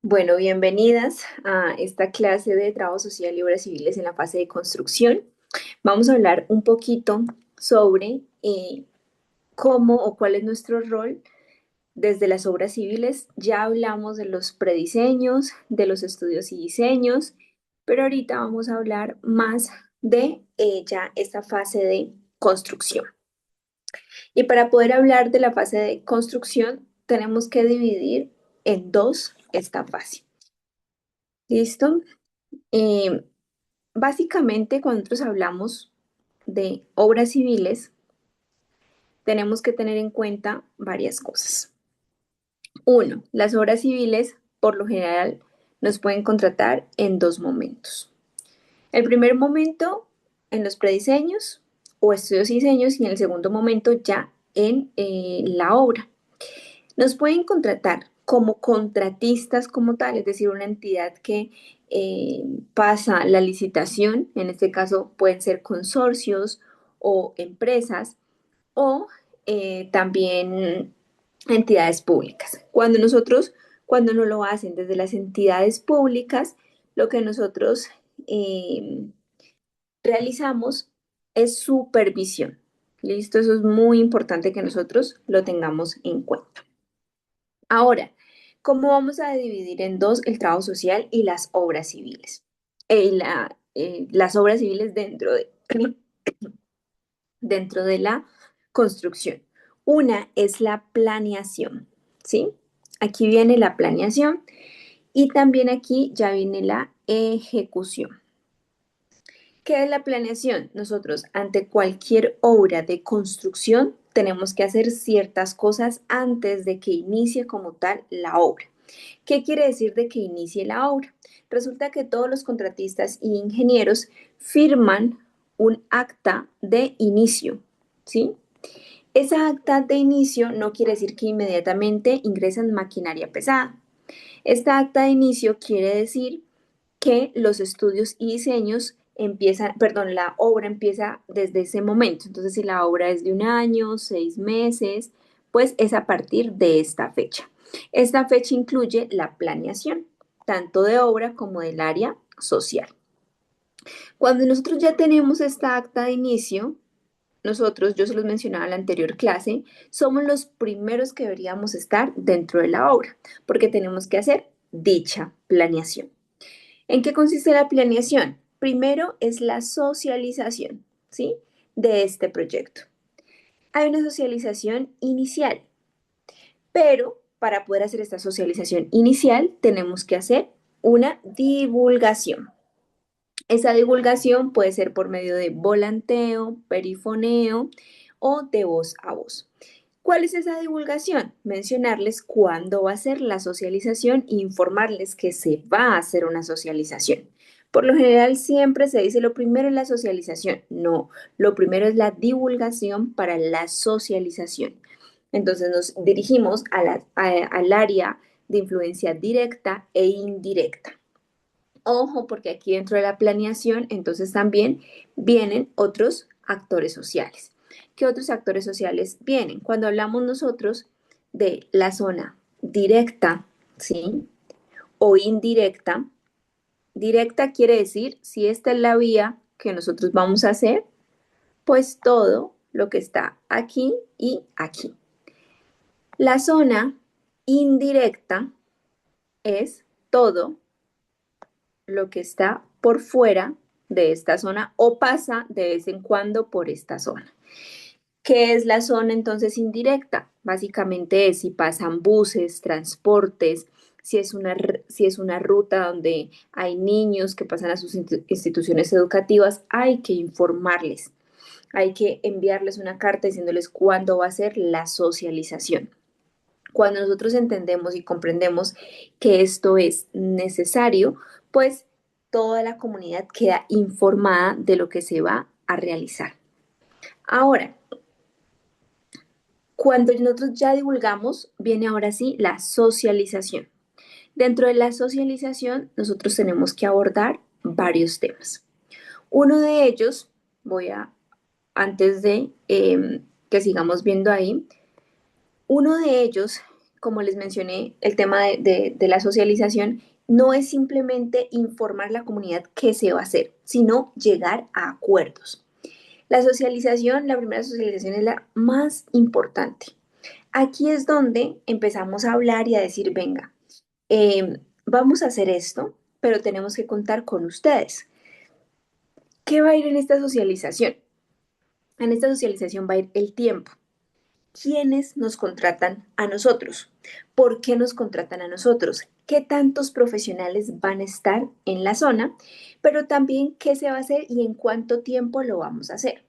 Bueno, bienvenidas a esta clase de trabajo social y obras civiles en la fase de construcción. Vamos a hablar un poquito sobre cómo o cuál es nuestro rol desde las obras civiles. Ya hablamos de los prediseños, de los estudios y diseños, pero ahorita vamos a hablar más de ya esta fase de construcción. Y para poder hablar de la fase de construcción, tenemos que dividir en dos esta fase. ¿Listo? Eh, Básicamente, cuando nosotros hablamos de obras civiles, tenemos que tener en cuenta varias cosas. Uno, las obras civiles, por lo general, nos pueden contratar en dos momentos. El primer momento, en los prediseños o estudios y diseños, y en el segundo momento, ya en la obra. Nos pueden contratar como contratistas como tal, es decir, una entidad que pasa la licitación, en este caso pueden ser consorcios o empresas o también entidades públicas. Cuando no lo hacen desde las entidades públicas, lo que nosotros eh, realizamos es supervisión. ¿Listo? Eso es muy importante que nosotros lo tengamos en cuenta. Ahora, ¿cómo vamos a dividir en dos el trabajo social y las obras civiles? Las obras civiles dentro de la construcción. Una es la planeación, ¿sí? Aquí viene la planeación y también aquí ya viene la ejecución. ¿Qué es la planeación? Nosotros, ante cualquier obra de construcción, tenemos que hacer ciertas cosas antes de que inicie como tal la obra. ¿Qué quiere decir de que inicie la obra? Resulta que todos los contratistas y ingenieros firman un acta de inicio, ¿sí? Esa acta de inicio no quiere decir que inmediatamente ingresan maquinaria pesada. Esta acta de inicio quiere decir que los estudios y diseños empiezan, perdón, la obra empieza desde ese momento. Entonces, si la obra es de un año, 6 meses, pues es a partir de esta fecha. Esta fecha incluye la planeación, tanto de obra como del área social. Cuando nosotros ya tenemos esta acta de inicio, nosotros, yo se los mencionaba en la anterior clase, somos los primeros que deberíamos estar dentro de la obra, porque tenemos que hacer dicha planeación. ¿En qué consiste la planeación? Primero es la socialización, ¿sí? De este proyecto. Hay una socialización inicial, pero para poder hacer esta socialización inicial tenemos que hacer una divulgación. Esa divulgación puede ser por medio de volanteo, perifoneo o de voz a voz. ¿Cuál es esa divulgación? Mencionarles cuándo va a ser la socialización e informarles que se va a hacer una socialización. Por lo general siempre se dice lo primero es la socialización. No, lo primero es la divulgación para la socialización. Entonces nos dirigimos al área de influencia directa e indirecta. Ojo, porque aquí dentro de la planeación, entonces también vienen otros actores sociales. ¿Qué otros actores sociales vienen? Cuando hablamos nosotros de la zona directa, ¿sí? O indirecta, directa quiere decir, si esta es la vía que nosotros vamos a hacer, pues todo lo que está aquí y aquí. La zona indirecta es todo lo que está por fuera de esta zona o pasa de vez en cuando por esta zona. ¿Qué es la zona entonces indirecta? Básicamente es si pasan buses, transportes, si es una ruta donde hay niños que pasan a sus instituciones educativas, hay que informarles, hay que enviarles una carta diciéndoles cuándo va a ser la socialización. Cuando nosotros entendemos y comprendemos que esto es necesario, pues toda la comunidad queda informada de lo que se va a realizar. Ahora, cuando nosotros ya divulgamos, viene ahora sí la socialización. Dentro de la socialización, nosotros tenemos que abordar varios temas. Uno de ellos, antes de que sigamos viendo ahí, uno de ellos como les mencioné, el tema de la socialización no es simplemente informar a la comunidad qué se va a hacer, sino llegar a acuerdos. La socialización, la primera socialización es la más importante. Aquí es donde empezamos a hablar y a decir, venga, vamos a hacer esto, pero tenemos que contar con ustedes. ¿Qué va a ir en esta socialización? En esta socialización va a ir el tiempo. ¿Quiénes nos contratan a nosotros? ¿Por qué nos contratan a nosotros? ¿Qué tantos profesionales van a estar en la zona? Pero también qué se va a hacer y en cuánto tiempo lo vamos a hacer.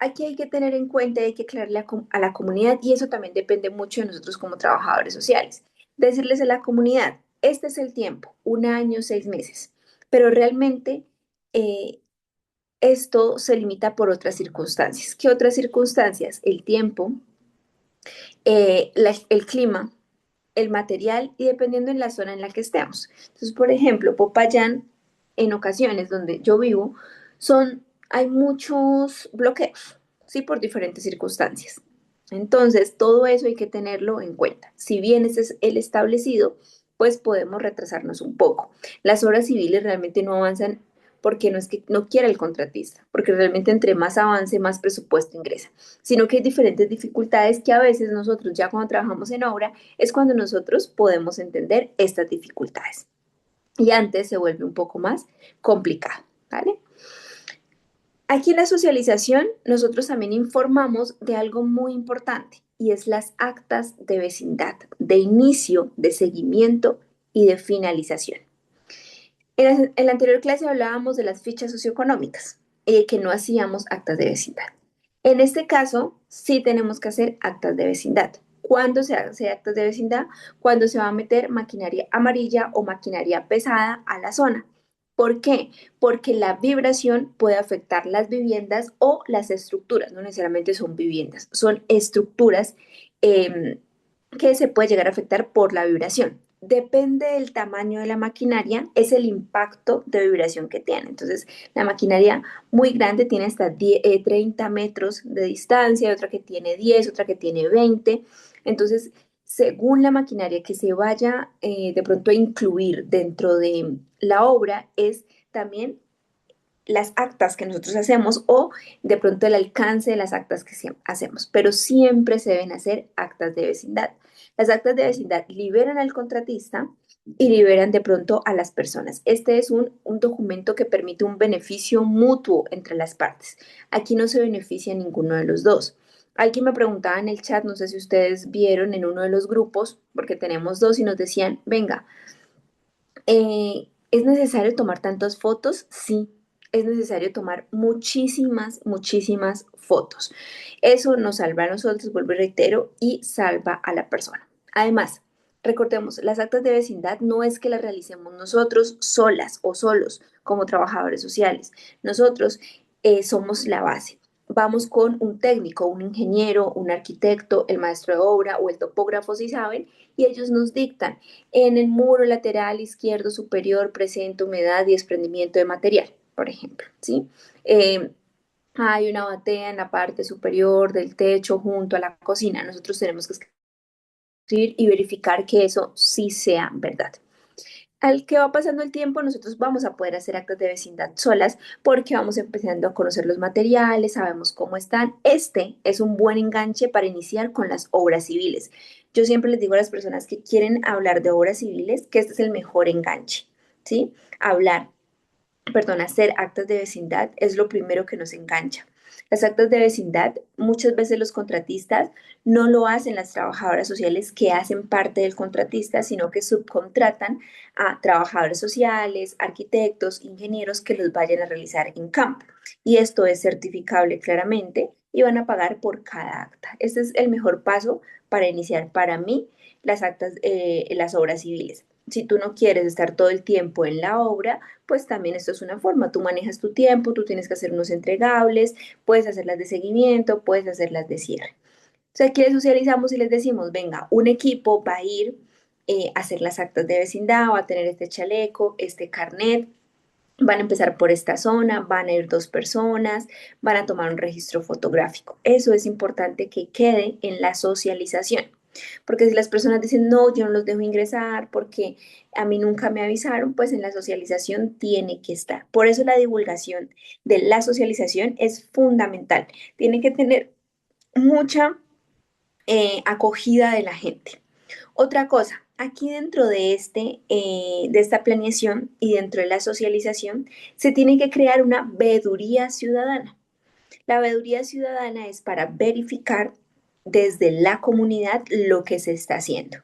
Aquí hay que tener en cuenta, hay que aclararle a la comunidad y eso también depende mucho de nosotros como trabajadores sociales. Decirles a la comunidad, este es el tiempo, 1 año, 6 meses, pero realmente eh, esto se limita por otras circunstancias. ¿Qué otras circunstancias? El tiempo, el clima, el material y dependiendo en la zona en la que estemos. Entonces, por ejemplo, Popayán, en ocasiones donde yo vivo, hay muchos bloqueos, ¿sí? Por diferentes circunstancias. Entonces, todo eso hay que tenerlo en cuenta. Si bien ese es el establecido, pues podemos retrasarnos un poco. Las obras civiles realmente no avanzan porque no es que no quiera el contratista, porque realmente entre más avance, más presupuesto ingresa, sino que hay diferentes dificultades que a veces nosotros ya cuando trabajamos en obra es cuando nosotros podemos entender estas dificultades. Y antes se vuelve un poco más complicado, ¿vale? Aquí en la socialización nosotros también informamos de algo muy importante y es las actas de vecindad, de inicio, de seguimiento y de finalización. En la anterior clase hablábamos de las fichas socioeconómicas y de que no hacíamos actas de vecindad. En este caso, sí tenemos que hacer actas de vecindad. ¿Cuándo se hace actas de vecindad? Cuando se va a meter maquinaria amarilla o maquinaria pesada a la zona. ¿Por qué? Porque la vibración puede afectar las viviendas o las estructuras. No necesariamente son viviendas, son estructuras eh, que se puede llegar a afectar por la vibración. Depende del tamaño de la maquinaria, es el impacto de vibración que tiene. Entonces, la maquinaria muy grande tiene hasta 30 metros de distancia, otra que tiene 10, otra que tiene 20. Entonces, según la maquinaria que se vaya de pronto a incluir dentro de la obra, es también las actas que nosotros hacemos o de pronto el alcance de las actas que hacemos, pero siempre se deben hacer actas de vecindad. Las actas de vecindad liberan al contratista y liberan de pronto a las personas. Este es un documento que permite un beneficio mutuo entre las partes. Aquí no se beneficia ninguno de los dos. Alguien me preguntaba en el chat, no sé si ustedes vieron en uno de los grupos, porque tenemos dos y nos decían, venga, ¿es necesario tomar tantas fotos? Sí, es necesario tomar muchísimas, muchísimas fotos. Eso nos salva a nosotros, vuelvo y reitero, y salva a la persona. Además, recordemos, las actas de vecindad no es que las realicemos nosotros solas o solos como trabajadores sociales. Nosotros somos la base. Vamos con un técnico, un ingeniero, un arquitecto, el maestro de obra o el topógrafo, si saben, y ellos nos dictan en el muro lateral izquierdo superior presenta humedad y desprendimiento de material, por ejemplo, ¿sí? Eh, Hay una batea en la parte superior del techo junto a la cocina. Nosotros tenemos que escribir y verificar que eso sí sea verdad. Al que va pasando el tiempo, nosotros vamos a poder hacer actas de vecindad solas porque vamos empezando a conocer los materiales, sabemos cómo están. Este es un buen enganche para iniciar con las obras civiles. Yo siempre les digo a las personas que quieren hablar de obras civiles que este es el mejor enganche, ¿sí? Hablar, perdón, hacer actas de vecindad es lo primero que nos engancha. Las actas de vecindad, muchas veces los contratistas no lo hacen las trabajadoras sociales que hacen parte del contratista, sino que subcontratan a trabajadores sociales, arquitectos, ingenieros que los vayan a realizar en campo. Y esto es certificable claramente y van a pagar por cada acta. Este es el mejor paso para iniciar para mí las actas, las obras civiles. Si tú no quieres estar todo el tiempo en la obra, pues también esto es una forma. Tú manejas tu tiempo, tú tienes que hacer unos entregables, puedes hacerlas de seguimiento, puedes hacerlas de cierre. O sea, aquí les socializamos y les decimos, venga, un equipo va a ir a hacer las actas de vecindad, va a tener este chaleco, este carnet, van a empezar por esta zona, van a ir 2 personas, van a tomar un registro fotográfico. Eso es importante que quede en la socialización. Porque si las personas dicen, no, yo no los dejo ingresar porque a mí nunca me avisaron, pues en la socialización tiene que estar. Por eso la divulgación de la socialización es fundamental. Tiene que tener mucha acogida de la gente. Otra cosa, aquí dentro de esta planeación y dentro de la socialización, se tiene que crear una veeduría ciudadana. La veeduría ciudadana es para verificar desde la comunidad lo que se está haciendo.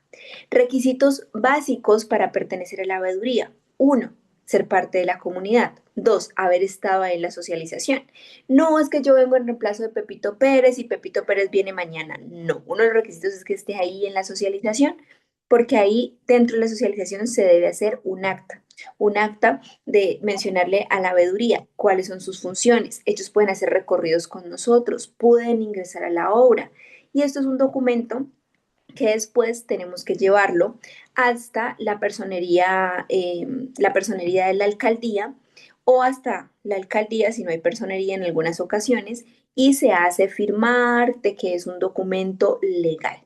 Requisitos básicos para pertenecer a la veeduría. Uno, ser parte de la comunidad. Dos, haber estado en la socialización. No es que yo vengo en reemplazo de Pepito Pérez y Pepito Pérez viene mañana. No, uno de los requisitos es que esté ahí en la socialización, porque ahí dentro de la socialización se debe hacer un acta de mencionarle a la veeduría cuáles son sus funciones. Ellos pueden hacer recorridos con nosotros, pueden ingresar a la obra. Y esto es un documento que después tenemos que llevarlo hasta la personería de la alcaldía o hasta la alcaldía si no hay personería en algunas ocasiones y se hace firmar de que es un documento legal.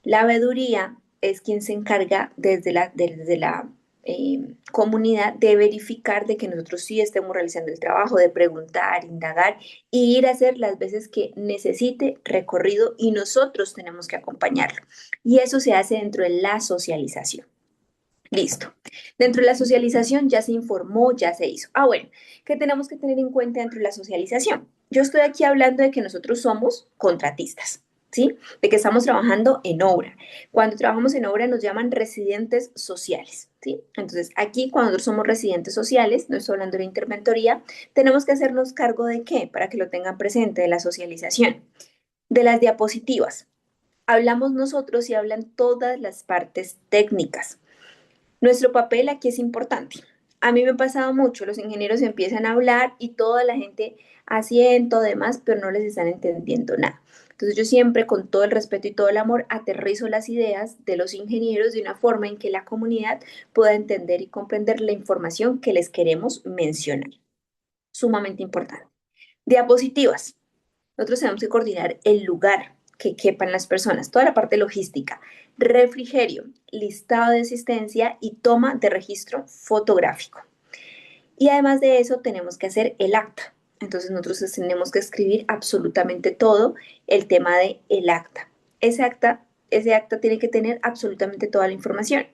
La veeduría es quien se encarga desde la comunidad de verificar de que nosotros sí estemos realizando el trabajo, de preguntar, indagar y ir a hacer las veces que necesite recorrido y nosotros tenemos que acompañarlo. Y eso se hace dentro de la socialización. Listo. Dentro de la socialización ya se informó, ya se hizo. Ah, bueno, ¿qué tenemos que tener en cuenta dentro de la socialización? Yo estoy aquí hablando de que nosotros somos contratistas, ¿sí? De que estamos trabajando en obra. Cuando trabajamos en obra nos llaman residentes sociales, ¿sí? Entonces, aquí cuando nosotros somos residentes sociales, no estoy hablando de la interventoría, tenemos que hacernos cargo de qué, para que lo tengan presente, de la socialización, de las diapositivas. Hablamos nosotros y hablan todas las partes técnicas. Nuestro papel aquí es importante. A mí me ha pasado mucho, los ingenieros empiezan a hablar y toda la gente asiento, demás, pero no les están entendiendo nada. Entonces yo siempre con todo el respeto y todo el amor aterrizo las ideas de los ingenieros de una forma en que la comunidad pueda entender y comprender la información que les queremos mencionar. Sumamente importante. Diapositivas. Nosotros tenemos que coordinar el lugar que quepan las personas, toda la parte logística, refrigerio, listado de asistencia y toma de registro fotográfico. Y además de eso tenemos que hacer el acta. Entonces nosotros tenemos que escribir absolutamente todo el tema de el acta. Ese acta tiene que tener absolutamente toda la información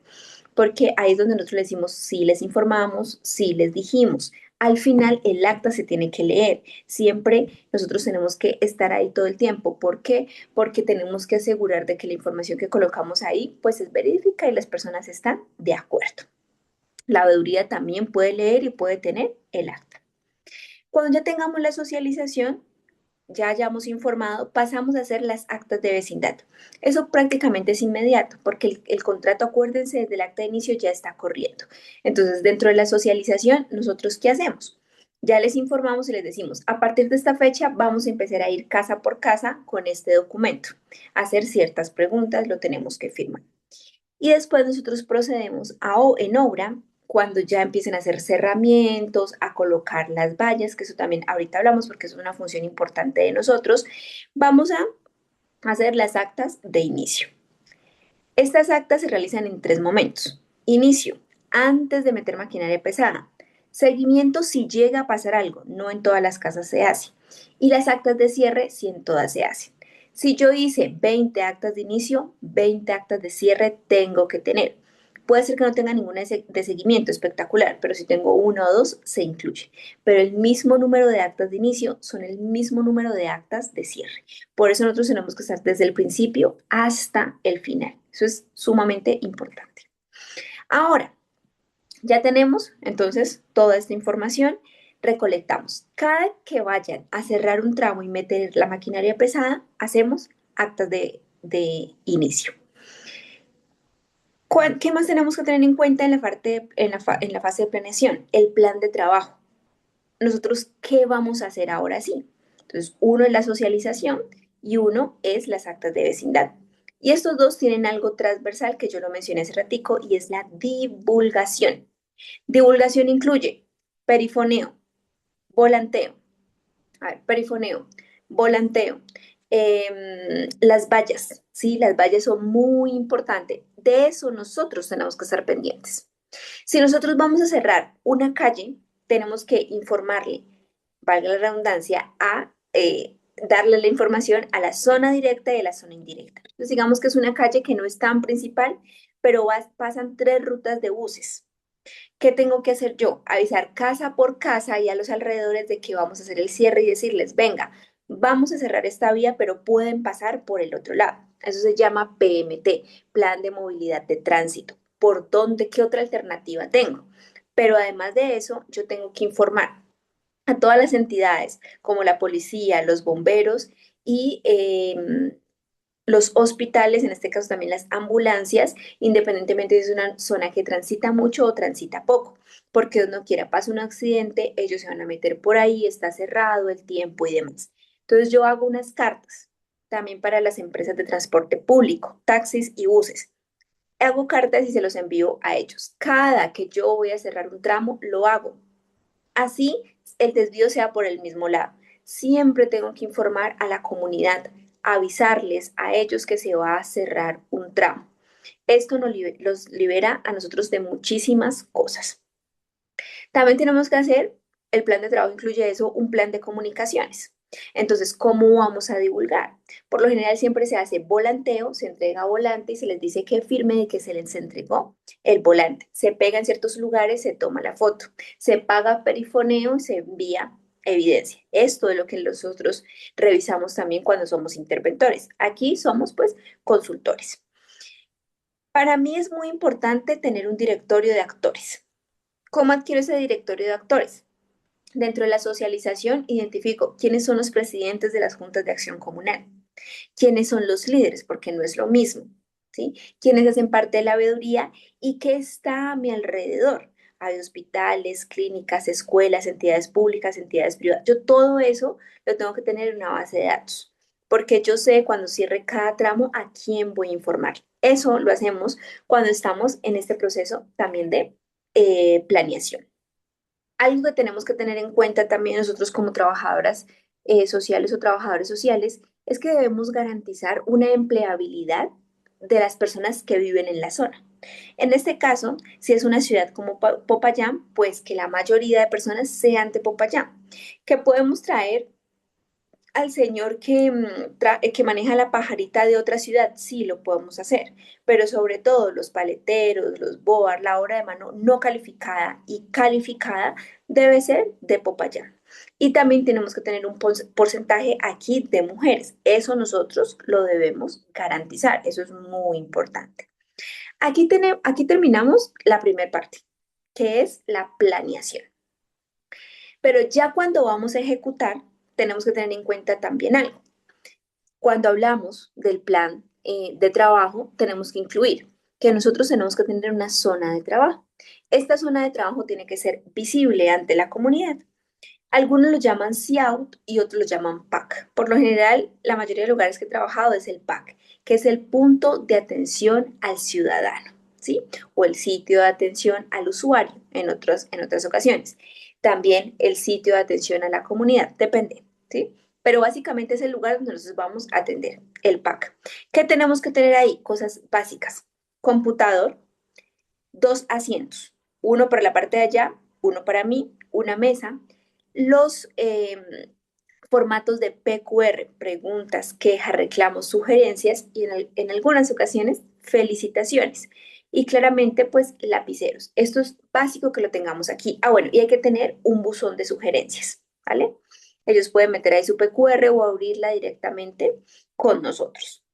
porque ahí es donde nosotros le decimos sí les informamos, sí les dijimos. Al final el acta se tiene que leer. Siempre nosotros tenemos que estar ahí todo el tiempo. ¿Por qué? Porque tenemos que asegurar de que la información que colocamos ahí pues es verídica y las personas están de acuerdo. La veeduría también puede leer y puede tener el acta. Cuando ya tengamos la socialización, ya hayamos informado, pasamos a hacer las actas de vecindad. Eso prácticamente es inmediato, porque el contrato, acuérdense, desde el acta de inicio ya está corriendo. Entonces, dentro de la socialización, ¿nosotros qué hacemos? Ya les informamos y les decimos, a partir de esta fecha vamos a empezar a ir casa por casa con este documento, a hacer ciertas preguntas, lo tenemos que firmar. Y después nosotros procedemos en obra cuando ya empiecen a hacer cerramientos, a colocar las vallas, que eso también ahorita hablamos porque es una función importante de nosotros. Vamos a hacer las actas de inicio. Estas actas se realizan en tres momentos. Inicio, antes de meter maquinaria pesada. Seguimiento si llega a pasar algo, no en todas las casas se hace. Y las actas de cierre si en todas se hacen. Si yo hice 20 actas de inicio, 20 actas de cierre tengo que tener. Puede ser que no tenga ninguna de seguimiento espectacular, pero si tengo una o dos, se incluye. Pero el mismo número de actas de inicio son el mismo número de actas de cierre. Por eso nosotros tenemos que estar desde el principio hasta el final. Eso es sumamente importante. Ahora, ya tenemos entonces toda esta información, recolectamos. Cada que vayan a cerrar un tramo y meter la maquinaria pesada, hacemos actas de inicio. ¿Qué más tenemos que tener en cuenta en la fase de planeación? El plan de trabajo. Nosotros, ¿qué vamos a hacer ahora sí? Entonces, uno es la socialización y uno es las actas de vecindad. Y estos dos tienen algo transversal que yo lo mencioné hace ratico y es la divulgación. Divulgación incluye perifoneo, volanteo, a ver, perifoneo, volanteo, Las vallas, ¿sí? Las vallas son muy importantes. De eso nosotros tenemos que estar pendientes. Si nosotros vamos a cerrar una calle, tenemos que informarle, valga la redundancia, darle la información a la zona directa y a la zona indirecta. Entonces, digamos que es una calle que no es tan principal, pero pasan tres rutas de buses. ¿Qué tengo que hacer yo? Avisar casa por casa y a los alrededores de que vamos a hacer el cierre y decirles, venga, vamos a cerrar esta vía, pero pueden pasar por el otro lado. Eso se llama PMT, Plan de Movilidad de Tránsito. ¿Por dónde? ¿Qué otra alternativa tengo? Pero además de eso, yo tengo que informar a todas las entidades, como la policía, los bomberos y los hospitales, en este caso también las ambulancias, independientemente si es una zona que transita mucho o transita poco, porque Dios no quiera, pasa un accidente, ellos se van a meter por ahí, está cerrado el tiempo y demás. Entonces yo hago unas cartas también para las empresas de transporte público, taxis y buses. Hago cartas y se los envío a ellos. Cada que yo voy a cerrar un tramo, lo hago. Así el desvío sea por el mismo lado. Siempre tengo que informar a la comunidad, avisarles a ellos que se va a cerrar un tramo. Esto los libera a nosotros de muchísimas cosas. También tenemos que hacer, el plan de trabajo incluye eso, un plan de comunicaciones. Entonces, ¿cómo vamos a divulgar? Por lo general siempre se hace volanteo, se entrega volante y se les dice que firme de que se les entregó el volante. Se pega en ciertos lugares, se toma la foto, se paga perifoneo y se envía evidencia. Esto es lo que nosotros revisamos también cuando somos interventores. Aquí somos pues consultores. Para mí es muy importante tener un directorio de actores. ¿Cómo adquiero ese directorio de actores? Dentro de la socialización, identifico quiénes son los presidentes de las juntas de acción comunal, quiénes son los líderes, porque no es lo mismo, ¿sí? Quiénes hacen parte de la veeduría y qué está a mi alrededor. Hay hospitales, clínicas, escuelas, entidades públicas, entidades privadas. Yo todo eso lo tengo que tener en una base de datos, porque yo sé cuando cierre cada tramo a quién voy a informar. Eso lo hacemos cuando estamos en este proceso también de planeación. Algo que tenemos que tener en cuenta también nosotros como trabajadoras sociales o trabajadores sociales es que debemos garantizar una empleabilidad de las personas que viven en la zona. En este caso, si es una ciudad como Popayán, pues que la mayoría de personas sean de Popayán. ¿Qué podemos traer al señor que maneja la pajarita de otra ciudad? Sí, lo podemos hacer, pero sobre todo los paleteros, los boar, la obra de mano no calificada y calificada debe ser de Popayán. Y también tenemos que tener un porcentaje aquí de mujeres. Eso nosotros lo debemos garantizar. Eso es muy importante. Aquí terminamos la primera parte, que es la planeación. Pero ya cuando vamos a ejecutar, tenemos que tener en cuenta también algo. Cuando hablamos del plan de trabajo, tenemos que incluir que nosotros tenemos que tener una zona de trabajo. Esta zona de trabajo tiene que ser visible ante la comunidad. Algunos lo llaman CIAUT y otros lo llaman PAC. Por lo general, la mayoría de lugares que he trabajado es el PAC, que es el punto de atención al ciudadano, ¿sí? O el sitio de atención al usuario en otras ocasiones. También el sitio de atención a la comunidad, depende, ¿sí? Pero básicamente es el lugar donde nosotros vamos a atender, el PAC. ¿Qué tenemos que tener ahí? Cosas básicas. Computador, dos asientos, uno para la parte de allá, uno para mí, una mesa, los formatos de PQR, preguntas, quejas, reclamos, sugerencias y en algunas ocasiones felicitaciones. Y claramente, pues lapiceros. Esto es básico que lo tengamos aquí. Ah, bueno, y hay que tener un buzón de sugerencias, ¿vale? Ellos pueden meter ahí su PQR o abrirla directamente con nosotros.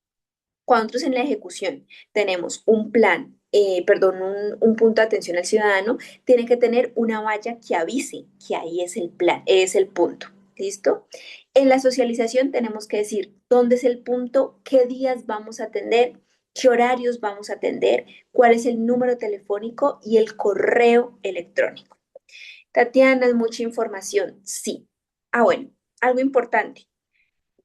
Cuando nosotros en la ejecución tenemos un plan, perdón, un punto de atención al ciudadano, tiene que tener una valla que avise que ahí es el plan, es el punto. ¿Listo? En la socialización tenemos que decir dónde es el punto, qué días vamos a atender, qué horarios vamos a atender, cuál es el número telefónico y el correo electrónico. Tatiana, es mucha información. Sí. Ah, bueno, algo importante.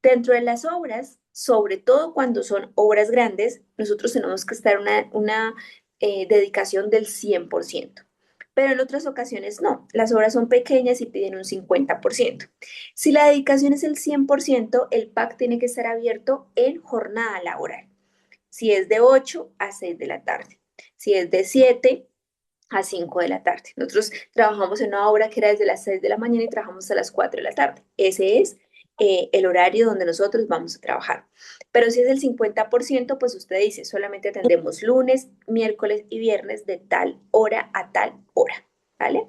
Dentro de las obras, sobre todo cuando son obras grandes, nosotros tenemos que estar una dedicación del 100%. pero en otras ocasiones no. Las obras son pequeñas y piden un 50%. Si la dedicación es el 100%, el PAC tiene que estar abierto en jornada laboral. Si es de 8 a 6 de la tarde. Si es de 7 a 5 de la tarde. Nosotros trabajamos en una obra que era desde las 6 de la mañana y trabajamos hasta las 4 de la tarde. Ese es el horario donde nosotros vamos a trabajar. Pero si es el 50%, pues usted dice, solamente atendemos lunes, miércoles y viernes de tal hora a tal hora, ¿vale?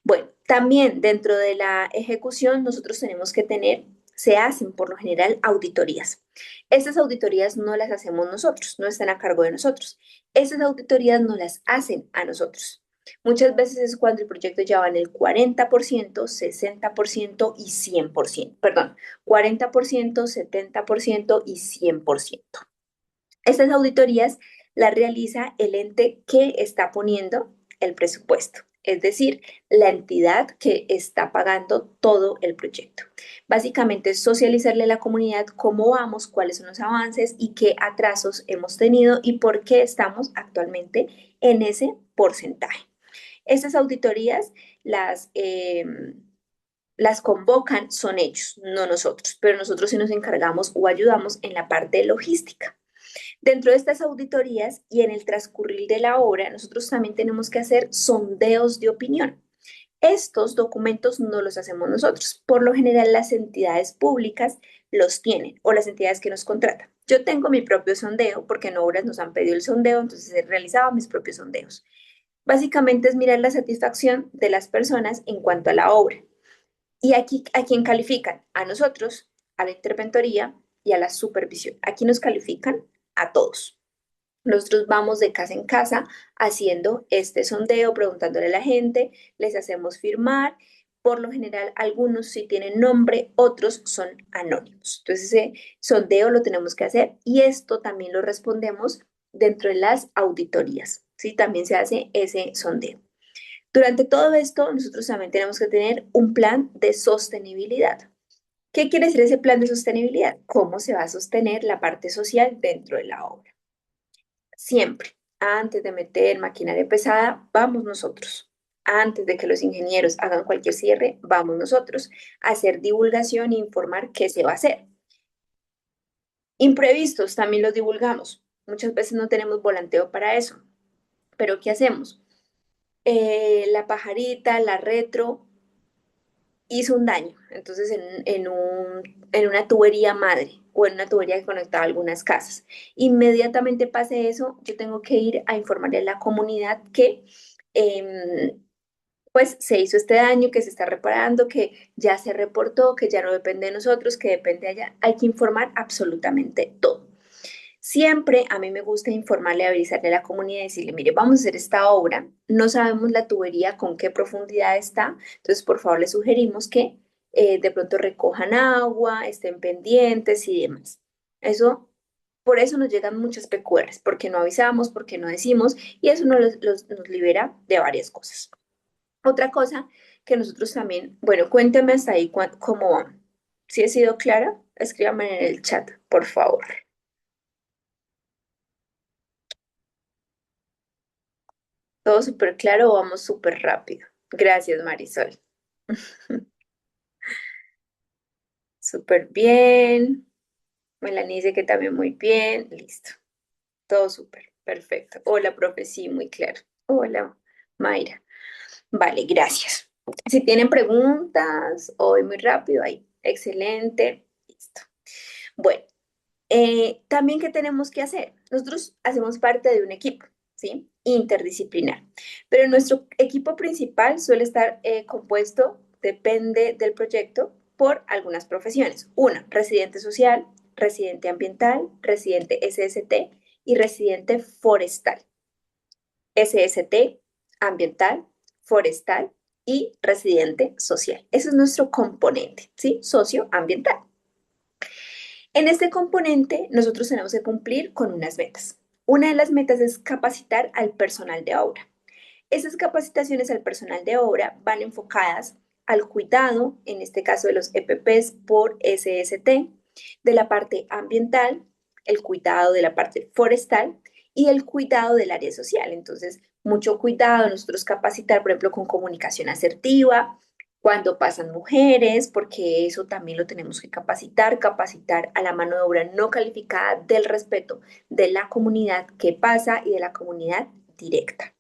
Bueno, también dentro de la ejecución nosotros tenemos que tener, se hacen por lo general auditorías. Estas auditorías no las hacemos nosotros, no están a cargo de nosotros. Estas auditorías no las hacen a nosotros. Muchas veces es cuando el proyecto ya va en el 40%, 60% y 100%. Perdón, 40%, 70% y 100%. Estas auditorías las realiza el ente que está poniendo el presupuesto, es decir, la entidad que está pagando todo el proyecto. Básicamente es socializarle a la comunidad cómo vamos, cuáles son los avances y qué atrasos hemos tenido y por qué estamos actualmente en ese porcentaje. Estas auditorías las convocan, son ellos, no nosotros, pero nosotros sí nos encargamos o ayudamos en la parte logística. Dentro de estas auditorías y en el transcurrir de la obra, nosotros también tenemos que hacer sondeos de opinión. Estos documentos no los hacemos nosotros. Por lo general, las entidades públicas los tienen o las entidades que nos contratan. Yo tengo mi propio sondeo porque en obras nos han pedido el sondeo, entonces he realizado mis propios sondeos. Básicamente es mirar la satisfacción de las personas en cuanto a la obra. Y aquí, ¿a quién califican? A nosotros, a la interventoría y a la supervisión. Aquí nos califican a todos. Nosotros vamos de casa en casa haciendo este sondeo, preguntándole a la gente, les hacemos firmar. Por lo general, algunos sí tienen nombre, otros son anónimos. Entonces, ese sondeo lo tenemos que hacer y esto también lo respondemos dentro de las auditorías. ¿Sí? También se hace ese sondeo. Durante todo esto, nosotros también tenemos que tener un plan de sostenibilidad. ¿Qué quiere decir ese plan de sostenibilidad? ¿Cómo se va a sostener la parte social dentro de la obra? Siempre, antes de meter maquinaria pesada, vamos nosotros. Antes de que los ingenieros hagan cualquier cierre, vamos nosotros a hacer divulgación e informar qué se va a hacer. Imprevistos también los divulgamos. Muchas veces no tenemos volanteo para eso. Pero ¿qué hacemos? La pajarita, la retro, hizo un daño. Entonces, en una tubería madre o en una tubería que conectaba algunas casas. Inmediatamente pase eso, yo tengo que ir a informarle a la comunidad que pues se hizo este daño, que se está reparando, que ya se reportó, que ya no depende de nosotros, que depende de allá. Hay que informar absolutamente todo. Siempre a mí me gusta informarle, avisarle a la comunidad y decirle, mire, vamos a hacer esta obra, no sabemos la tubería con qué profundidad está, entonces por favor les sugerimos que de pronto recojan agua, estén pendientes y demás. Eso, por eso nos llegan muchas PQRs, porque no avisamos, porque no decimos y eso nos libera de varias cosas. Otra cosa que nosotros también, bueno, cuénteme hasta ahí cómo van. Si he sido clara, escríbame en el chat, por favor. Todo súper claro, vamos súper rápido. Gracias, Marisol. Súper bien. Melanie dice que también muy bien. Listo. Todo súper. Perfecto. Hola, profe. Sí, muy claro. Hola, Mayra. Vale, gracias. Si tienen preguntas, hoy muy rápido, ahí. Excelente. Listo. Bueno, también, ¿qué tenemos que hacer? Nosotros hacemos parte de un equipo, ¿sí? Interdisciplinar. Pero nuestro equipo principal suele estar compuesto, depende del proyecto, por algunas profesiones. Una, residente social, residente ambiental, residente SST y residente forestal. SST, ambiental, forestal y residente social. Ese es nuestro componente, ¿sí? Socioambiental. En este componente, nosotros tenemos que cumplir con unas metas. Una de las metas es capacitar al personal de obra. Esas capacitaciones al personal de obra van enfocadas al cuidado, en este caso de los EPPs por SST, de la parte ambiental, el cuidado de la parte forestal y el cuidado del área social. Entonces, mucho cuidado, nosotros capacitar, por ejemplo, con comunicación asertiva, cuando pasan mujeres, porque eso también lo tenemos que capacitar, capacitar a la mano de obra no calificada del respeto de la comunidad que pasa y de la comunidad directa.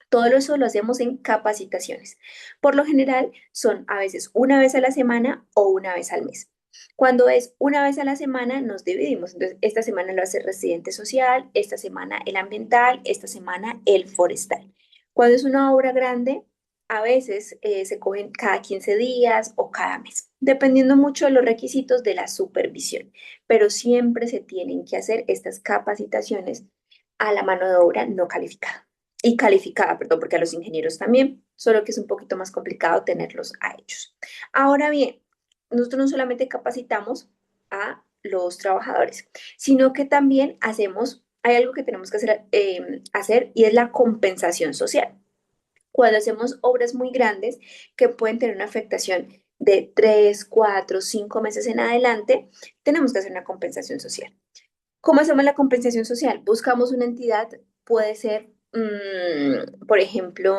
Todo eso lo hacemos en capacitaciones. Por lo general son a veces una vez a la semana o una vez al mes. Cuando es una vez a la semana nos dividimos. Entonces, esta semana lo hace residente social, esta semana el ambiental, esta semana el forestal. Cuando es una obra grande, a veces se cogen cada 15 días o cada mes, dependiendo mucho de los requisitos de la supervisión. Pero siempre se tienen que hacer estas capacitaciones a la mano de obra no calificada y calificada, perdón, porque a los ingenieros también, solo que es un poquito más complicado tenerlos a ellos. Ahora bien, nosotros no solamente capacitamos a los trabajadores, sino que también hay algo que tenemos que hacer y es la compensación social. Cuando hacemos obras muy grandes que pueden tener una afectación de 3, 4, 5 meses en adelante, tenemos que hacer una compensación social. ¿Cómo hacemos la compensación social? Buscamos una entidad, puede ser, por ejemplo,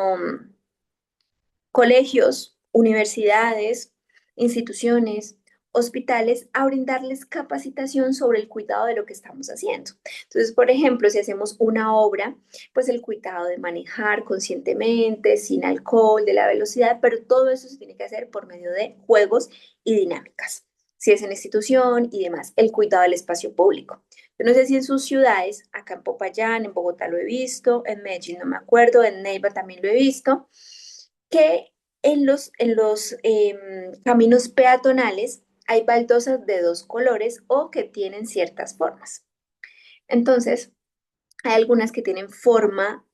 colegios, universidades, instituciones, hospitales, a brindarles capacitación sobre el cuidado de lo que estamos haciendo. Entonces, por ejemplo, si hacemos una obra, pues el cuidado de manejar conscientemente, sin alcohol, de la velocidad, pero todo eso se tiene que hacer por medio de juegos y dinámicas. Si es en institución y demás, el cuidado del espacio público. Yo no sé si en sus ciudades, acá en Popayán, en Bogotá lo he visto, en Medellín no me acuerdo, en Neiva también lo he visto, que en los caminos peatonales hay baldosas de dos colores o que tienen ciertas formas. Entonces, hay algunas que tienen forma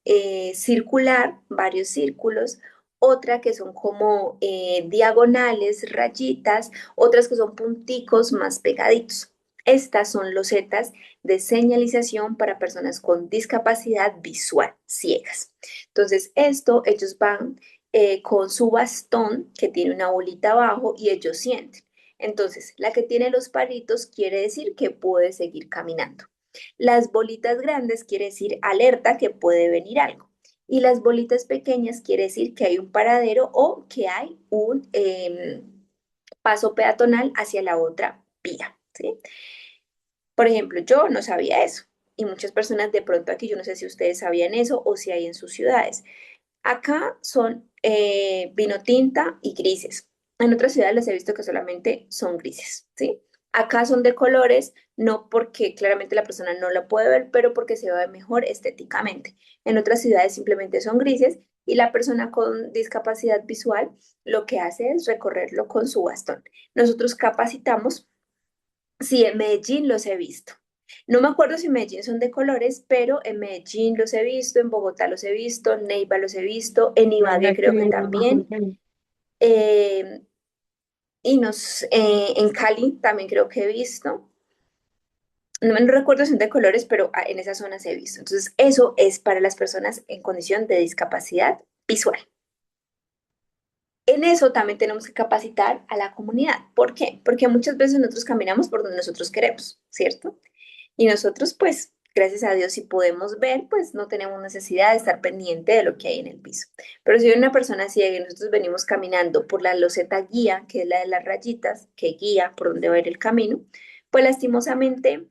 circular, varios círculos, otra que son como diagonales, rayitas, otras que son punticos más pegaditos. Estas son losetas de señalización para personas con discapacidad visual, ciegas. Entonces, ellos van con su bastón que tiene una bolita abajo y ellos sienten. Entonces, la que tiene los palitos quiere decir que puede seguir caminando. Las bolitas grandes quiere decir alerta que puede venir algo. Y las bolitas pequeñas quiere decir que hay un paradero o que hay un paso peatonal hacia la otra vía, ¿sí? Por ejemplo, yo no sabía eso. Y muchas personas de pronto aquí, yo no sé si ustedes sabían eso o si hay en sus ciudades. Acá son vino tinta y grises. En otras ciudades les he visto que solamente son grises, ¿sí? Acá son de colores, no porque claramente la persona no la puede ver, pero porque se ve mejor estéticamente. En otras ciudades simplemente son grises y la persona con discapacidad visual lo que hace es recorrerlo con su bastón. Nosotros capacitamos, sí, en Medellín los he visto. No me acuerdo si en Medellín son de colores, pero en Medellín los he visto, en Bogotá los he visto, en Neiva los he visto, en Ibagué creo que también, eh, en Cali también creo que he visto. No me recuerdo si son de colores, pero en esas zonas he visto. Entonces, eso es para las personas en condición de discapacidad visual. En eso también tenemos que capacitar a la comunidad. ¿Por qué? Porque muchas veces nosotros caminamos por donde nosotros queremos, ¿cierto? Y nosotros, pues, gracias a Dios, si podemos ver, pues no tenemos necesidad de estar pendiente de lo que hay en el piso. Pero si hay una persona ciega y nosotros venimos caminando por la loseta guía, que es la de las rayitas, que guía por donde va a ir el camino, pues lastimosamente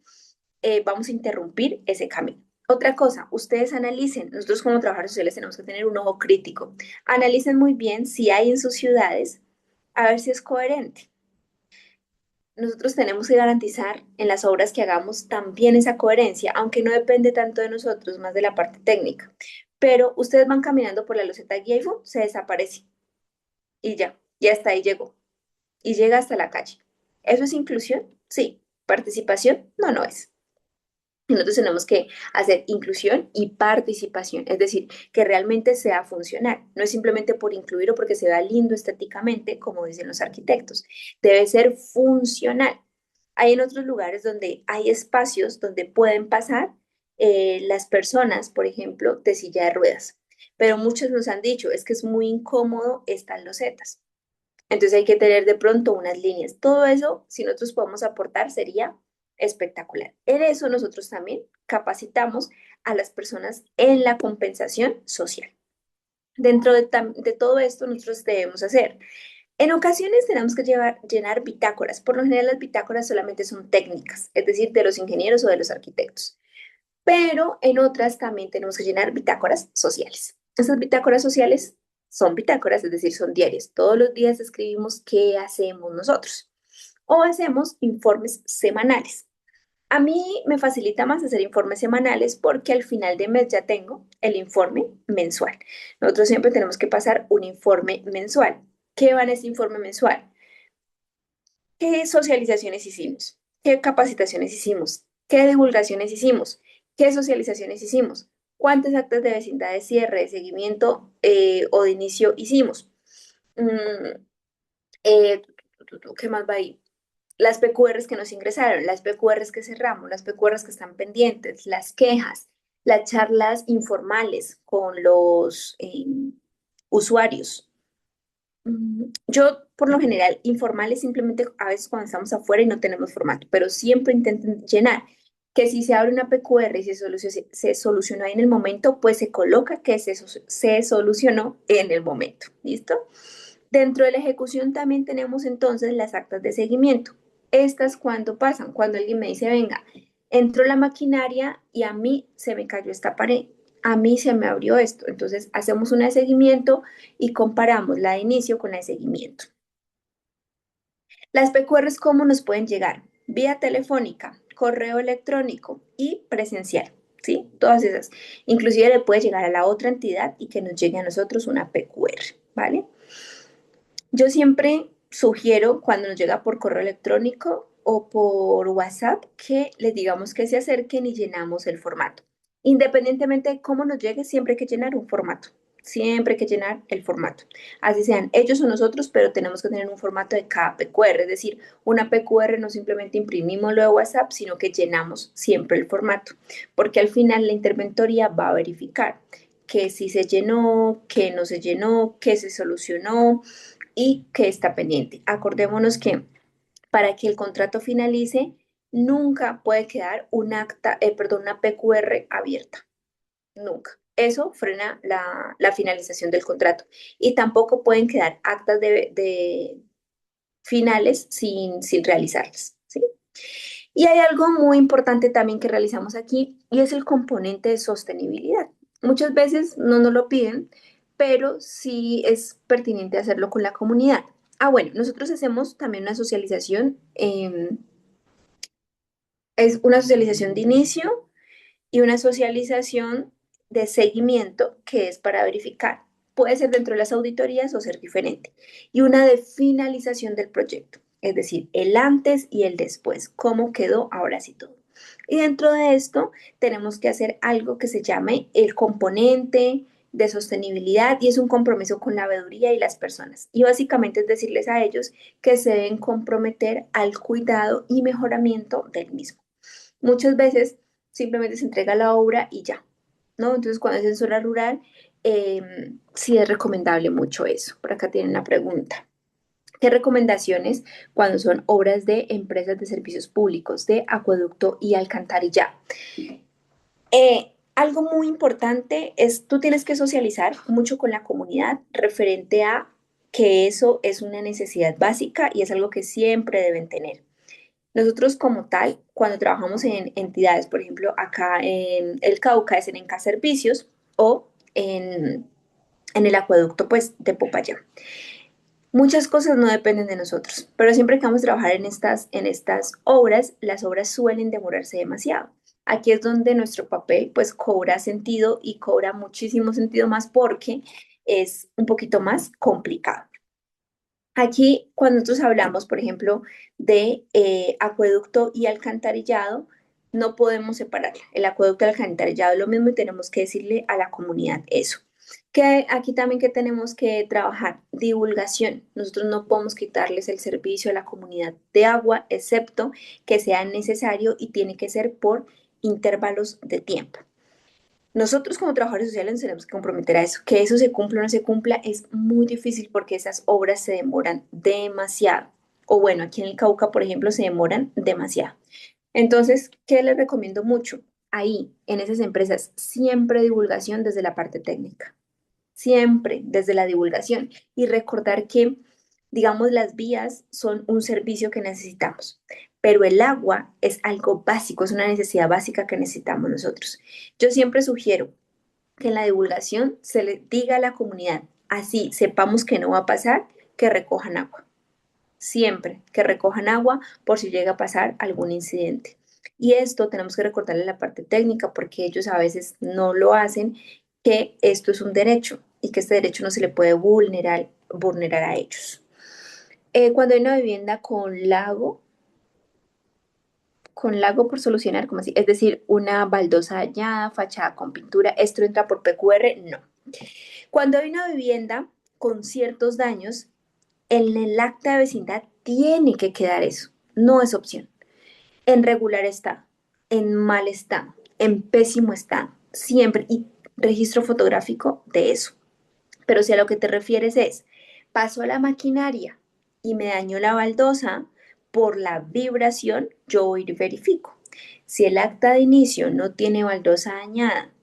vamos a interrumpir ese camino. Otra cosa, ustedes analicen, nosotros como trabajadores sociales tenemos que tener un ojo crítico. Analicen muy bien si hay en sus ciudades, a ver si es coherente. Nosotros tenemos que garantizar en las obras que hagamos también esa coherencia, aunque no depende tanto de nosotros, más de la parte técnica. Pero ustedes van caminando por la loseta guía y ¡fum! Se desaparece y ya hasta ahí llegó y llega hasta la calle. ¿Eso es inclusión? Sí. ¿Participación? No, no es. Nosotros tenemos que hacer inclusión y participación, es decir, que realmente sea funcional. No es simplemente por incluir o porque se vea lindo estéticamente, como dicen los arquitectos. Debe ser funcional. Hay en otros lugares donde hay espacios donde pueden pasar las personas, por ejemplo, de silla de ruedas. Pero muchos nos han dicho, es que es muy incómodo estas losetas. Entonces hay que tener de pronto unas líneas. Todo eso, si nosotros podemos aportar, sería espectacular. En eso nosotros también capacitamos a las personas en la compensación social. Dentro de todo esto, nosotros debemos hacer. En ocasiones tenemos que llenar bitácoras. Por lo general, las bitácoras solamente son técnicas, es decir, de los ingenieros o de los arquitectos. Pero en otras también tenemos que llenar bitácoras sociales. Estas bitácoras sociales son bitácoras, es decir, son diarias. Todos los días escribimos qué hacemos nosotros o hacemos informes semanales. A mí me facilita más hacer informes semanales porque al final de mes ya tengo el informe mensual. Nosotros siempre tenemos que pasar un informe mensual. ¿Qué va en este informe mensual? ¿Qué socializaciones hicimos? ¿Qué capacitaciones hicimos? ¿Qué divulgaciones hicimos? ¿Qué socializaciones hicimos? ¿Cuántas actas de vecindad de cierre, de seguimiento o de inicio hicimos? Mm, eh, ¿Qué más va ahí? Las PQRs que nos ingresaron, las PQRs que cerramos, las PQRs que están pendientes, las quejas, las charlas informales con los usuarios. Yo, por lo general, informales simplemente a veces cuando estamos afuera y no tenemos formato, pero siempre intenten llenar que si se abre una PQR y se solucionó ahí en el momento, pues se coloca que se solucionó en el momento. ¿Listo? Dentro de la ejecución también tenemos entonces las actas de seguimiento. Estas cuando pasan, cuando alguien me dice, venga, entró la maquinaria y a mí se me cayó esta pared, a mí se me abrió esto. Entonces hacemos una de seguimiento y comparamos la de inicio con la de seguimiento. Las PQRs, ¿cómo nos pueden llegar? Vía telefónica, correo electrónico y presencial, ¿sí? Todas esas. Inclusive le puede llegar a la otra entidad y que nos llegue a nosotros una PQR, ¿vale? Yo siempre sugiero cuando nos llega por correo electrónico o por WhatsApp que les digamos que se acerquen y llenamos el formato. Independientemente de cómo nos llegue, siempre hay que llenar un formato. Siempre hay que llenar el formato. Así sean ellos o nosotros, pero tenemos que tener un formato de cada PQR. Es decir, una PQR no simplemente imprimimos lo de WhatsApp, sino que llenamos siempre el formato. Porque al final la interventoría va a verificar que si se llenó, que no se llenó, que se solucionó y que está pendiente. Acordémonos que para que el contrato finalice, nunca puede quedar una PQR abierta. Nunca. Eso frena la finalización del contrato. Y tampoco pueden quedar actas de finales sin realizarlas. ¿Sí? Y hay algo muy importante también que realizamos aquí y es el componente de sostenibilidad. Muchas veces no nos lo piden, pero sí es pertinente hacerlo con la comunidad. Ah, bueno, nosotros hacemos también una socialización, es una socialización de inicio y una socialización de seguimiento que es para verificar. Puede ser dentro de las auditorías o ser diferente. Y una de finalización del proyecto, es decir, el antes y el después, cómo quedó ahora sí todo. Y dentro de esto tenemos que hacer algo que se llame el componente de sostenibilidad y es un compromiso con la veeduría y las personas. Y básicamente es decirles a ellos que se deben comprometer al cuidado y mejoramiento del mismo. Muchas veces simplemente se entrega la obra y ya, ¿no? Entonces, cuando es en zona rural, sí es recomendable mucho eso. Por acá tienen una pregunta. ¿Qué recomendaciones cuando son obras de empresas de servicios públicos, de acueducto y alcantarillado? Algo muy importante es, tú tienes que socializar mucho con la comunidad referente a que eso es una necesidad básica y es algo que siempre deben tener. Nosotros como tal, cuando trabajamos en entidades, por ejemplo, acá en el Cauca es en Enca Servicios o en el acueducto pues de Popayán. Muchas cosas no dependen de nosotros, pero siempre que vamos a trabajar en estas obras, las obras suelen demorarse demasiado. Aquí es donde nuestro papel pues cobra sentido y cobra muchísimo sentido más porque es un poquito más complicado. Aquí, cuando nosotros hablamos, por ejemplo, de acueducto y alcantarillado, no podemos separar. El acueducto y el alcantarillado es lo mismo y tenemos que decirle a la comunidad eso. Que aquí también que tenemos que trabajar divulgación. Nosotros no podemos quitarles el servicio a la comunidad de agua, excepto que sea necesario y tiene que ser por intervalos de tiempo. Nosotros como trabajadores sociales nos tenemos que comprometer a eso. Que eso se cumpla o no se cumpla es muy difícil porque esas obras se demoran demasiado. O bueno, aquí en el Cauca, por ejemplo, se demoran demasiado. Entonces, ¿qué les recomiendo mucho? ahí, en esas empresas, siempre divulgación desde la parte técnica, siempre desde la divulgación y recordar que, digamos, las vías son un servicio que necesitamos, pero el agua es algo básico, es una necesidad básica que necesitamos nosotros. Yo siempre sugiero que en la divulgación se le diga a la comunidad, así sepamos que no va a pasar, que recojan agua. Siempre que recojan agua por si llega a pasar algún incidente. Y esto tenemos que recordarle la parte técnica porque ellos a veces no lo hacen, que esto es un derecho y que este derecho no se le puede vulnerar a ellos. Cuando hay una vivienda con lago por solucionar, como así, es decir, una baldosa dañada, fachada con pintura, ¿esto entra por PQR? No. Cuando hay una vivienda con ciertos daños, en el acta de vecindad tiene que quedar eso, no es opción. En regular estado, en mal estado, en pésimo estado, siempre, y registro fotográfico de eso. Pero si a lo que te refieres es, paso a la maquinaria y me dañó la baldosa por la vibración, yo voy y verifico. Si el acta de inicio no tiene baldosa dañada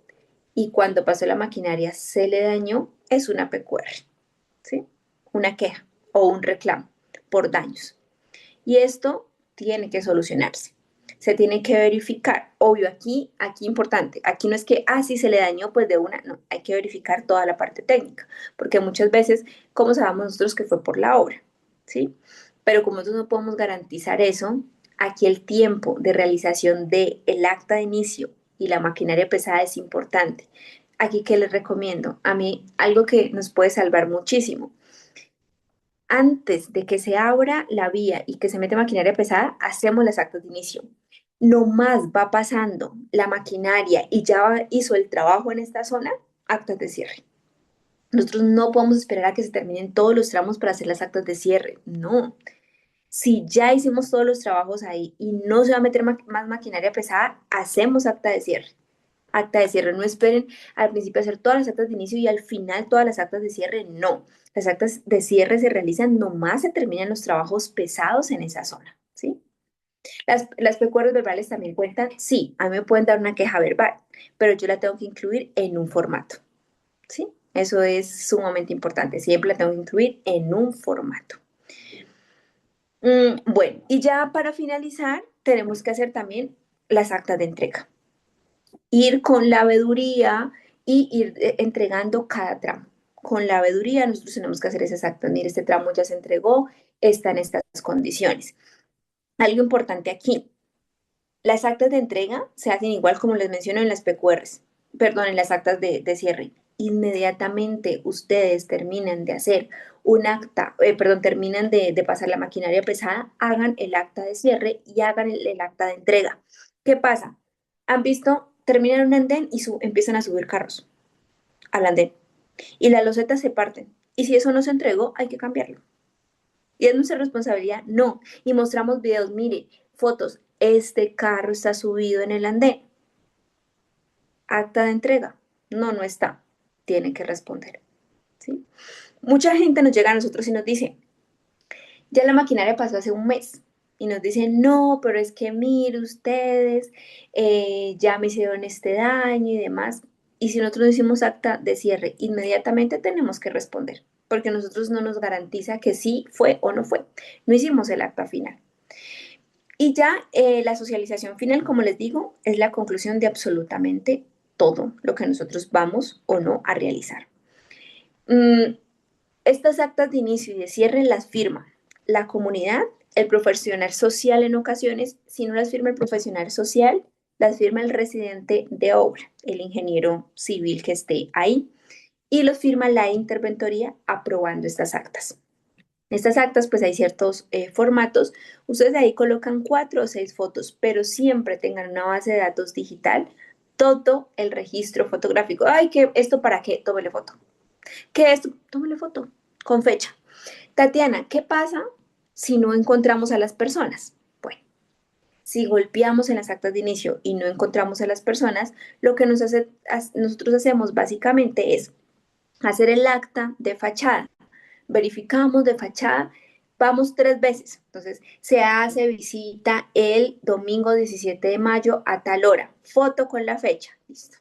y cuando pasó la maquinaria se le dañó, es una PQR, ¿sí? Una queja o un reclamo por daños. Y esto tiene que solucionarse. Se tiene que verificar. Obvio, aquí importante. Aquí no es que, sí se le dañó, pues de una. No, hay que verificar toda la parte técnica. Porque muchas veces, ¿cómo sabemos nosotros que fue por la obra? ¿Sí? Pero como nosotros no podemos garantizar eso, aquí el tiempo de realización del acta de inicio y la maquinaria pesada es importante. Aquí, ¿qué les recomiendo? A mí, algo que nos puede salvar muchísimo antes de que se abra la vía y que se mete maquinaria pesada, hacemos las actas de inicio. No más va pasando la maquinaria y ya hizo el trabajo en esta zona, actas de cierre. Nosotros no podemos esperar a que se terminen todos los tramos para hacer las actas de cierre. No. Si ya hicimos todos los trabajos ahí y no se va a meter más maquinaria pesada, hacemos acta de cierre. Acta de cierre, no esperen al principio hacer todas las actas de inicio y al final todas las actas de cierre, no. Las actas de cierre se realizan nomás se terminan los trabajos pesados en esa zona, ¿sí? Las pecuarias verbales también cuentan, sí, a mí me pueden dar una queja verbal, pero yo la tengo que incluir en un formato, ¿sí? Eso es sumamente importante, siempre la tengo que incluir en un formato. Bueno, y ya para finalizar, tenemos que hacer también las actas de entrega. Ir con la veeduría y ir entregando cada tramo. Con la veeduría nosotros tenemos que hacer esas actas. Mire, este tramo ya se entregó, está en estas condiciones. Algo importante aquí, las actas de entrega se hacen igual como les menciono en las PQRs, perdón, en las actas de cierre. Inmediatamente ustedes terminan de hacer un acta, perdón, terminan de pasar la maquinaria pesada, hagan el acta de cierre y hagan el acta de entrega. ¿Qué pasa? ¿Han visto? Terminan un andén y empiezan a subir carros al andén. Y las losetas se parten. Y si eso no se entregó, hay que cambiarlo. ¿Y es nuestra responsabilidad? No. Y mostramos videos, mire, fotos, este carro está subido en el andén. Acta de entrega. No, no está. Tiene que responder. ¿Sí? Mucha gente nos llega a nosotros y nos dice, ya la maquinaria pasó hace un mes. Y nos dicen, no, pero es que mire ustedes, ya me hicieron este daño y demás. Y si nosotros no hicimos acta de cierre, inmediatamente tenemos que responder, porque nosotros no nos garantiza que sí fue o no fue. No hicimos el acta final. Y ya la socialización final, como les digo, es la conclusión de absolutamente todo lo que nosotros vamos o no a realizar. Estas actas de inicio y de cierre las firma la comunidad, el profesional social en ocasiones. Si no las firma el profesional social, las firma el residente de obra, el ingeniero civil que esté ahí, y los firma la interventoría aprobando estas actas. Estas actas, pues hay ciertos formatos. Ustedes ahí colocan 4 o 6 fotos, pero siempre tengan una base de datos digital, todo el registro fotográfico. Ay, ¿qué, esto para qué? Tómele foto. ¿Qué esto? Tómele foto con fecha. Tatiana, ¿qué pasa si no encontramos a las personas? Bueno, si golpeamos en las actas de inicio y no encontramos a las personas, lo que nosotros hacemos básicamente es hacer el acta de fachada. Verificamos de fachada Vamos 3 veces. Entonces, se hace visita el domingo 17 de mayo a tal hora. Foto con la fecha. Listo.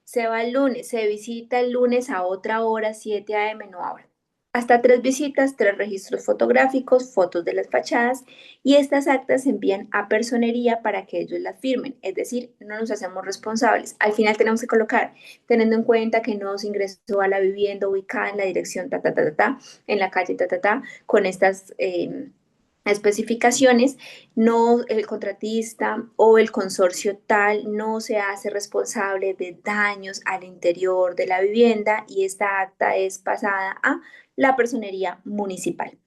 Se va el lunes, se visita el lunes a otra hora, 7 a.m., no ahora. Hasta 3 visitas, 3 registros fotográficos, fotos de las fachadas y estas actas se envían a personería para que ellos las firmen. Es decir, no nos hacemos responsables. Al final tenemos que colocar, teniendo en cuenta que no se ingresó a la vivienda ubicada en la dirección ta, ta, ta, ta, ta, en la calle ta, ta, ta, con estas especificaciones, no el contratista o el consorcio tal no se hace responsable de daños al interior de la vivienda y esta acta es pasada a la personería municipal.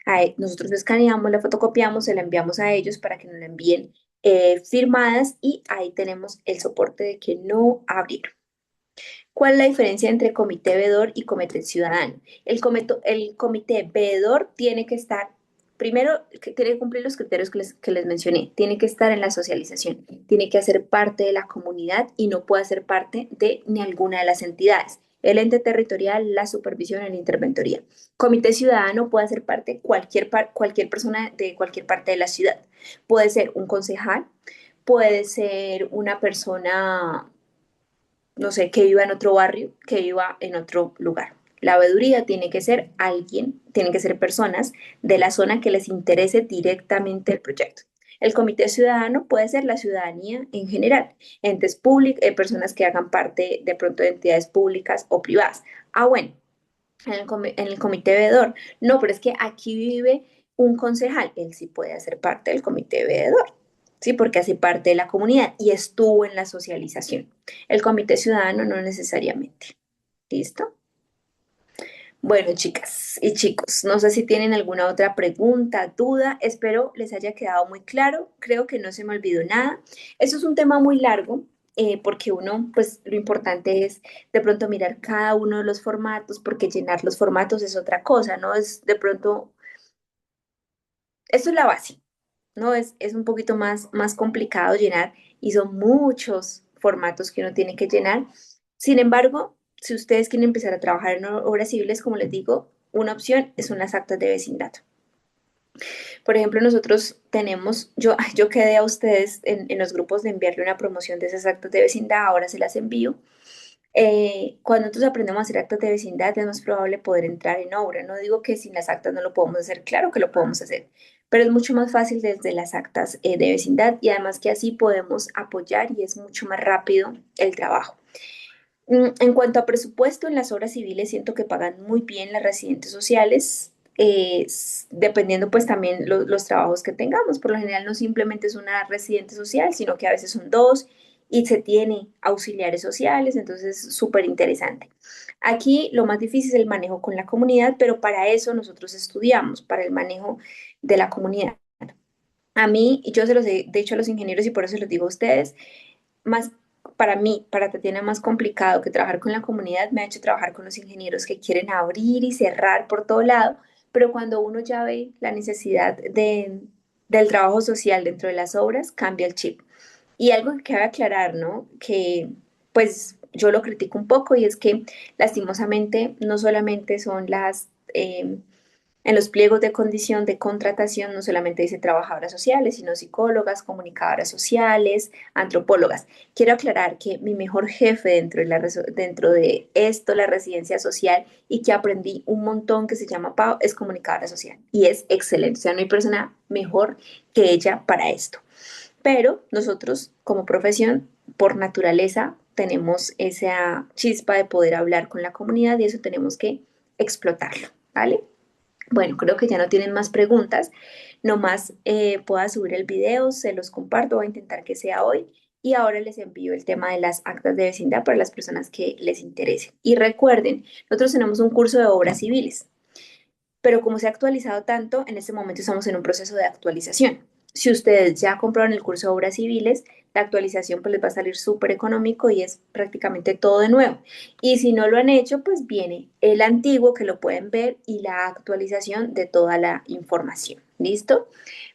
Ahí nosotros escaneamos, la fotocopiamos, se la enviamos a ellos para que nos la envíen firmadas y ahí tenemos el soporte de que no abrieron. ¿Cuál es la diferencia entre comité veedor y comité ciudadano? El comité veedor tiene que estar, primero, tiene que cumplir los criterios que les mencioné, tiene que estar en la socialización, tiene que hacer parte de la comunidad y no puede ser parte de ni alguna de las entidades. El ente territorial, la supervisión, la interventoría. Comité ciudadano puede ser parte cualquier persona de cualquier parte de la ciudad. Puede ser un concejal, puede ser una persona no sé, que viva en otro barrio, que viva en otro lugar. La veeduría tiene que ser alguien, tienen que ser personas de la zona que les interese directamente el proyecto. El comité ciudadano puede ser la ciudadanía en general, entes públicos, personas que hagan parte de pronto de entidades públicas o privadas. Ah, bueno, en el comité veedor. No, pero es que aquí vive un concejal, él sí puede hacer parte del comité veedor, ¿sí? Porque hace parte de la comunidad y estuvo en la socialización. El comité ciudadano no necesariamente. ¿Listo? Bueno, chicas y chicos, no sé si tienen alguna otra pregunta, duda. Espero les haya quedado muy claro. Creo que no se me olvidó nada. Eso es un tema muy largo, porque uno, pues lo importante es de pronto mirar cada uno de los formatos, porque llenar los formatos es otra cosa, ¿no? Es de pronto, esto es la base, ¿no? Es un poquito más complicado llenar y son muchos formatos que uno tiene que llenar. Sin embargo, si ustedes quieren empezar a trabajar en obras civiles, como les digo, una opción son las actas de vecindad. Por ejemplo, nosotros tenemos, yo quedé a ustedes en los grupos de enviarle una promoción de esas actas de vecindad, ahora se las envío. Cuando nosotros aprendemos a hacer actas de vecindad es más probable poder entrar en obra. No digo que sin las actas no lo podemos hacer, claro que lo podemos hacer, pero es mucho más fácil desde las actas de vecindad y además que así podemos apoyar y es mucho más rápido el trabajo. En cuanto a presupuesto, en las obras civiles siento que pagan muy bien las residentes sociales, dependiendo pues también los trabajos que tengamos. Por lo general no simplemente es una residente social, sino que a veces son dos y se tiene auxiliares sociales, entonces es súper interesante. Aquí lo más difícil es el manejo con la comunidad, pero para eso nosotros estudiamos, para el manejo de la comunidad. A mí, yo se los he dicho a los ingenieros y por eso les digo a ustedes, más para mí, para Tatiana, más complicado que trabajar con la comunidad, me ha hecho trabajar con los ingenieros que quieren abrir y cerrar por todo lado, pero cuando uno ya ve la necesidad del trabajo social dentro de las obras, cambia el chip. Y algo que cabe aclarar, ¿no? Que pues yo lo critico un poco y es que lastimosamente no solamente son en los pliegos de condición de contratación no solamente dice trabajadoras sociales, sino psicólogas, comunicadoras sociales, antropólogas. Quiero aclarar que mi mejor jefe dentro de esto, la residencia social, y que aprendí un montón que se llama Pau, es comunicadora social. Y es excelente. O sea, no hay persona mejor que ella para esto. Pero nosotros, como profesión, por naturaleza, tenemos esa chispa de poder hablar con la comunidad y eso tenemos que explotarlo, ¿vale? Bueno, creo que ya no tienen más preguntas. Nomás pueda subir el video, se los comparto, voy a intentar que sea hoy. Y ahora les envío el tema de las actas de vecindad para las personas que les interese. Y recuerden, nosotros tenemos un curso de obras civiles pero como se ha actualizado tanto, en este momento estamos en un proceso de actualización. Si ustedes ya compraron el curso de obras civiles, la actualización pues les va a salir súper económico y es prácticamente todo de nuevo. Y si no lo han hecho, pues viene el antiguo que lo pueden ver y la actualización de toda la información. ¿Listo?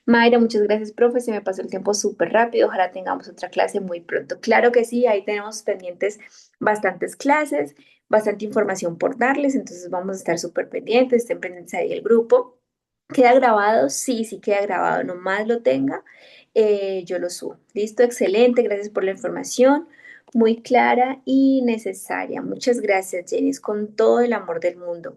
Mayra, muchas gracias, profe. Se me pasó el tiempo súper rápido. Ojalá tengamos otra clase muy pronto. Claro que sí, ahí tenemos pendientes bastantes clases, bastante información por darles, entonces vamos a estar súper pendientes, estén pendientes ahí del grupo. ¿Queda grabado? Sí, sí queda grabado. Nomás lo tenga, yo lo subo. Listo, excelente. Gracias por la información. Muy clara y necesaria. Muchas gracias, Jenny. Es con todo el amor del mundo.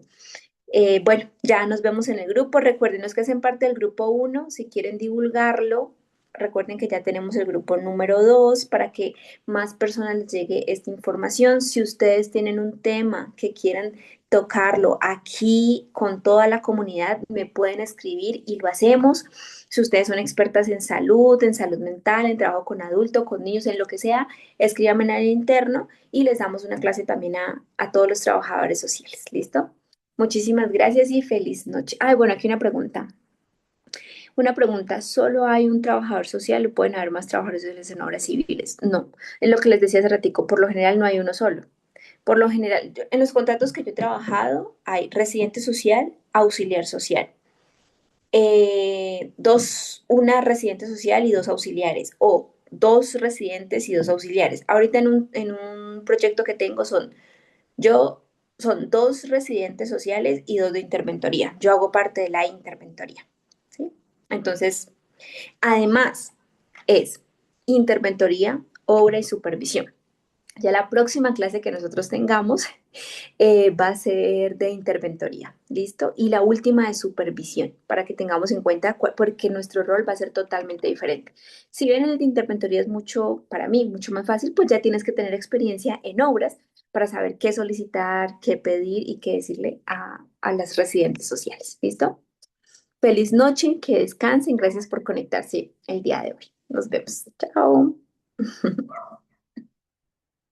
Bueno, ya nos vemos en el grupo. Recuerden los que hacen parte del grupo uno, si quieren divulgarlo, recuerden que ya tenemos el grupo número 2 para que más personas les llegue esta información. Si ustedes tienen un tema que quieran tocarlo aquí con toda la comunidad, me pueden escribir y lo hacemos. Si ustedes son expertas en salud mental, en trabajo con adultos, con niños, en lo que sea, escríbanme en el interno y les damos una clase también a todos los trabajadores sociales. ¿Listo? Muchísimas gracias y feliz noche. Ay, bueno, aquí una pregunta. Una pregunta, ¿solo hay un trabajador social o pueden haber más trabajadores sociales en obras civiles? No, es lo que les decía hace ratico, por lo general no hay uno solo. Por lo general, en los contratos que yo he trabajado hay residente social, auxiliar social. Una residente social y dos auxiliares, o dos residentes y dos auxiliares. Ahorita en un proyecto que tengo yo son dos residentes sociales y dos de interventoría. Yo hago parte de la interventoría, ¿sí? Entonces, además, es interventoría, obra y supervisión. Ya la próxima clase que nosotros tengamos va a ser de interventoría, ¿listo? Y la última de supervisión, para que tengamos en cuenta, porque nuestro rol va a ser totalmente diferente. Si bien el de interventoría es mucho, para mí, mucho más fácil, pues ya tienes que tener experiencia en obras para saber qué solicitar, qué pedir y qué decirle a las residentes sociales, ¿listo? Feliz noche, que descansen, gracias por conectarse el día de hoy. Nos vemos. Chao.